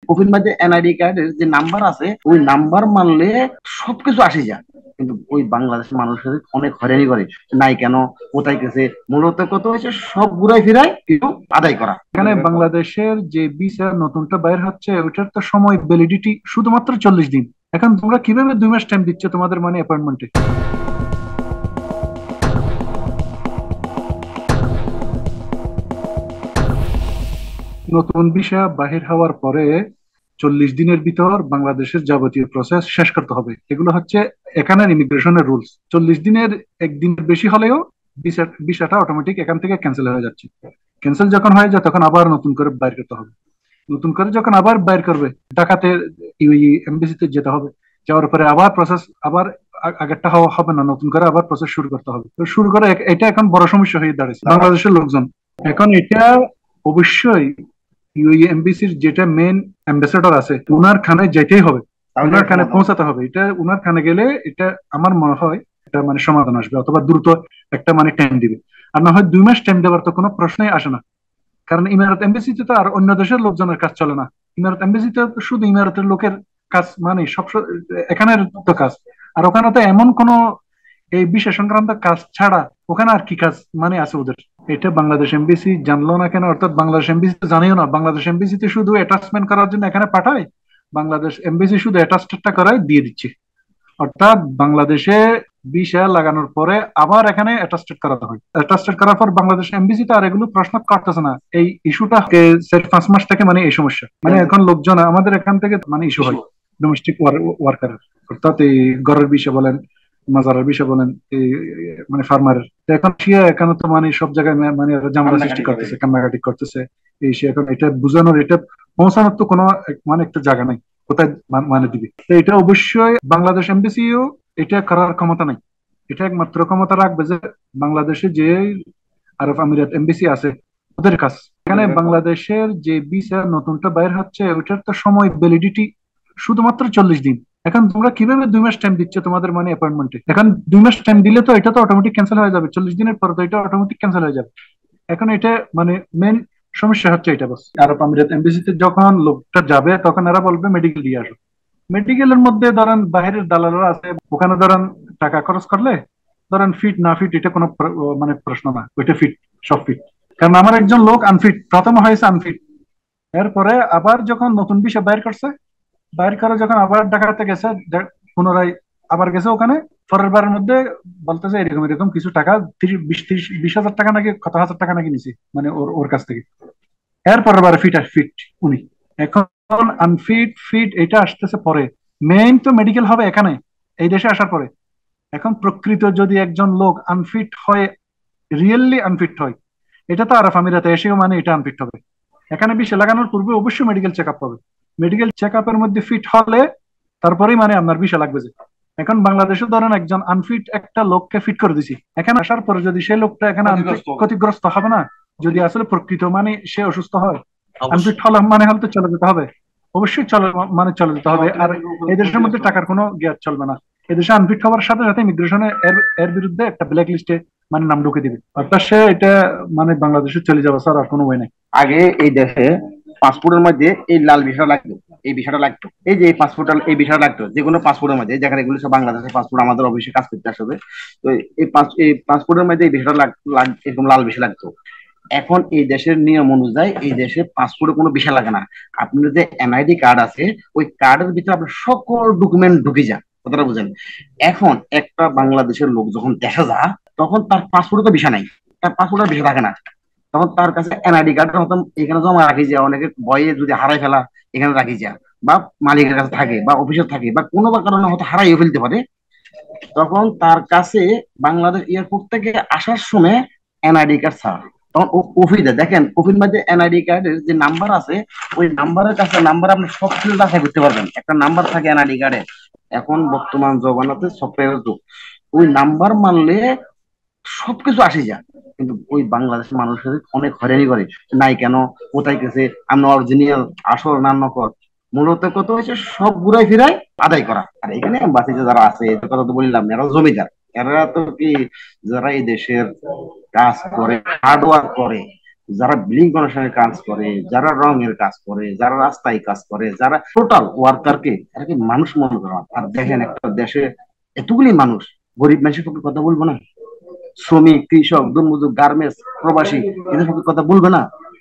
কফির মধ্যে এনআইডি কার্ডের যে নাম্বার আছে ওই নাম্বার মানলে সবকিছু আসে যায়, কিন্তু ওই বাংলাদেশের মানুষের অনেক হয়রানি করে। নাই কেন, কোথায় গেছে, মূলত কত হয়েছে সব ঘুরাই ফিরাই কিন্তু আদায় করা। এখানে বাংলাদেশের যে ভিসা নতুনটা বাইর হচ্ছে ওইটার তো সময় ভ্যালিডিটি শুধুমাত্র 40 দিন। এখন তোমরা কিভাবে 2 মাস টাইম দিচ্ছ তোমাদের মানে অ্যাপয়েন্টমেন্টে? নতুন ভিসা বাহির হওয়ার পরে 40 দিনের ভিতর বাংলাদেশের যাবতীয় প্রসেস শেষ করতে হবে। এগুলো হচ্ছে এখানের ইমিগ্রেশনের রুলস। 40 দিনের একদিনের বেশি হলেও ভিসাটা অটোমেটিক এখান থেকে ক্যান্সেল হয়ে যাচ্ছে। ক্যান্সেল যখন হয়ে যায় তখন আবার নতুন করে বাইর করতে হবে। নতুন করে যখন আবার বাইর করবে ঢাকাতে এমবেসিতে যেতে হবে। যাওয়ার পরে আবার প্রসেস আবার আগেরটা হওয়া হবে না, নতুন করে আবার প্রসেস শুরু করতে হবে। তো শুরু করে এটা এখন বড় সমস্যা হয়ে দাঁড়িয়েছে বাংলাদেশের লোকজন। এখন এটা অবশ্যই এমবিসির যেটা মেন অ্যাম্বাসেডর আছে উনার খানে যেতেই হবে, উনার খানে পৌঁছাতে হবে। এটা উনার খানে গেলে এটা আমার মনে হয় এটা মানে সমাধান আসবে, অথবা দ্রুত একটা মানে টাইম দিবে। আর না হয় 2 মাস টাইম দেওয়ার তো কোনো প্রশ্নই আসে না। কারণ ইমারত এমবেসিতে তো আর অন্য দেশের লোকজনের কাজ চলে না। ইমারত এমবেসিতে তো শুধু ইমারতের লোকের কাজ, মানে এখানের তো কাজ। আর ওখানে তো এমন কোনো এই বিষয় সংক্রান্ত কাজ ছাড়া ওখানে আর কি কাজ মানে আছে ওদের? এটা বাংলাদেশ এমবেসি জানলো না কেন, অর্থাৎ বাংলাদেশ এমবেসি তো জানিও না। বাংলাদেশ এমবেসিতে শুধু অ্যাটাচমেন্ট করার জন্য এখানে পাঠায়, বাংলাদেশ এমবেসি শুধু অ্যাটাচটা করায় দিয়ে দিচ্ছে। অর্থাৎ বাংলাদেশে ভিসা লাগানোর পরে আবার এখানে অ্যাটাস্টেড করাতে হয়। অ্যাটাস্টেড করার পর বাংলাদেশ এমবিসি তো আর এগুলো প্রশ্ন করতেছে না। এই ইস্যুটা 4-5 মাস থেকে মানে এই সমস্যা, মানে এখন লোকজন আমাদের এখান থেকে মানে ইস্যু হয় ডোমেস্টিক ওয়ার্কার, অর্থাৎ এই ঘরের বিষয় বলেন, মাজারের বিষয় বলেন, এই মানে ফার্মারের। এখন সে এখানে তো মানে সব জায়গায় মানে ঝামেলা সৃষ্টি করতেছে, কান্নাকাটি করতেছে। এই সে এখন এটা বুঝানোর, এটা পৌঁছানোর তো কোনো মানে একটা জায়গা নাই কোথায় মানে দিবে। তো এটা অবশ্যই বাংলাদেশ এমবিসিও এটা করার ক্ষমতা নাই। এটা একমাত্র ক্ষমতা রাখবে যে বাংলাদেশে যে আরব আমিরাত এমবিসি আছে ওদের কাছ। এখানে বাংলাদেশের যে ভিসা নতুনটা বাইর হচ্ছে ওইটার তো সময় ভ্যালিডিটি শুধুমাত্র 40 দিন। এখন তোমরা কিভাবে 2 মাস টাইম দিচ্ছ তোমাদের মানে অ্যাপয়েন্টমেন্টে? এখন 2 মাস টাইম দিলে তো এটা তো অটোমেটিক ক্যান্সেল হয়ে যাবে, 40 দিনের পর তো এটা অটোমেটিক ক্যান্সেল হয়ে যাবে। এখন এটা মানে মেন সমস্যা হচ্ছে এটা। বাস আরব আমিরাত এমবিসিতে যখন লোকটা যাবে তখন এরা বলবে মেডিকেল দিয়ে আসো। মেডিকেলের মধ্যে ধরেন বাইরের দালালরা আছে, ওখানে ধরেন টাকা খরচ করলে ধরেন ফিট না ফিট এটা কোনো মানে প্রশ্ন না, ওইটা ফিট, সব ফিট। কারণ আমার একজন লোক আনফিট, প্রথম হয়েছে আনফিট, এরপরে আবার যখন নতুন বিষয় বাইর করছে, বাইর করে যখন আবার ঢাকাতে গেছে, পুনরায় আবার গেছে ওখানে, পরের বারের মধ্যে বলতেছে এরকম এরকম কিছু টাকা 30-20 হাজার টাকা নাকি কত হাজার টাকা নাকি নিছি মানে ওর ওর কাছ থেকে। এর পরের বারে ফিট আর ফিট উনি। এখন আনফিট ফিট এটা আসতেছে পরে, মেইন তো মেডিকেল হবে এখানে এই দেশে আসার পরে। এখন প্রকৃত যদি একজন লোক আনফিট হয়, রিয়েললি আনফিট হয়, এটা তো আরব আমিরাতে এসেও মানে এটা আনফিট হবে। এখানে বিষে লাগানোর পূর্বে অবশ্যই মেডিকেল চেক আপ হবে। মেডিকেল চেক আপের মধ্যে ফিট হলে তারপরেই মানে আপনার বিষয় লাগবে যে। এখন বাংলাদেশে ধরেন একজন আনফিট একটা লোককে ফিট করে দিছি, এখানে আসার পরে যদি সেই লোকটা এখানে ক্ষতিগ্রস্ত হবে না? যদি আসলে প্রকৃত মানে সে অসুস্থ হয়, আনফিট হলে মানে হলে তো চলে যেতে হবে, অবশ্যই চলে মানে চলে যেতে হবে। আর এই দেশের মধ্যে টাকার কোনো জ্ঞাত চলবে না। এদেশে আনফিট হওয়ার সাথে সাথে ইমিগ্রেশনে এর বিরুদ্ধে একটা ব্ল্যাক লিস্টে মানে নাম ঢুকে দিবে, অর্থাৎ সে এটা মানে বাংলাদেশে চলে যাবে স্যার, আর কোনো ওয়ে নাই। আগে এই দেশে পাসপোর্টের মধ্যে এই লাল ভিসাটা লাগতো, এই ভিসাটা লাগতো, এই যে এই পাসপোর্ট, এই ভিসাটা লাগতো যে কোনো পাসপোর্টের মধ্যে, যেখানে এগুলো সব বাংলাদেশের পাসপোর্ট আমাদের অফিসে কাজ করতে আসবে। তো এই পাসপোর্টের মধ্যে এই ভিসাটা এরকম লাল ভিসা লাগতো। এখন এই দেশের নিয়ম অনুযায়ী এই দেশে পাসপোর্টে কোনো ভিসা লাগে না। আপনার যে এনআইডি কার্ড আছে ওই কার্ডের ভিতরে আপনার সকল ডকুমেন্ট ঢুকে যান, কথাটা বুঝেন। এখন একটা বাংলাদেশের লোক যখন দেখা যায় তখন তার পাসপোর্টে তো ভিসা নাই, তার পাসপোর্টের ভিসা থাকে না, তখন তার কাছে এনআইডি কার্ডের মতন এখানে জমা রাখি যায়, অনেকে ভয়ে যদি হারাই ফেলা এখানে রাখি যায়, বা মালিকের কাছে থাকে বা অফিসে থাকে বা কোনো বা কারণে হয়তো হারাইও ফেলতে পারে। তখন তার কাছে বাংলাদেশ এয়ারপোর্ট থেকে আসার সময় এনআইডি কার্ড ছাড়া, তখন ও কফি দেয়। দেখেন কফির মধ্যে এনআইডি কার্ডের যে নাম্বার আছে ওই নাম্বারের কাছে নাম্বার আপনি সব কিছু যাচাই করতে পারবেন, একটা নাম্বার থাকে এনআইডি কার্ডে। এখন বর্তমান জমানাতে সফটওয়্যারের যুগ, ওই নাম্বার মানলে সবকিছু আসে যায়, কিন্তু ওই বাংলাদেশের মানুষের অনেক হয়রানি করে। নাই কেন, কোথায় গেছে, আমি অরিজিনাল আসল না নকল, মূলত কত হয়েছে সব ঘুরাই ফিরাই আদায় করা। আর এখানে বাসিতে যারা আছে এদের কথা তো বললাম, এরা জমিদার, এরা তো কি, যারা এই দেশের কাজ করে হার্ড ওয়ার্ক করে যারা বিল্ডিং কনস্ট্রাকশনের কাজ করে, যারা রঙের কাজ করে, যারা রাস্তায় কাজ করে, যারা টোটাল ওয়ার্কারকে এরা কি মানুষ মনে করা হয়? আর দেখেন একটা দেশে এতগুলি মানুষ, গরিব মানুষের পক্ষে কথা বলবো না? শ্রমিক, কৃষক, দুর্মজুর, গার্মেন্টস, প্রবাসী, এদের পক্ষে কথা বলবে না?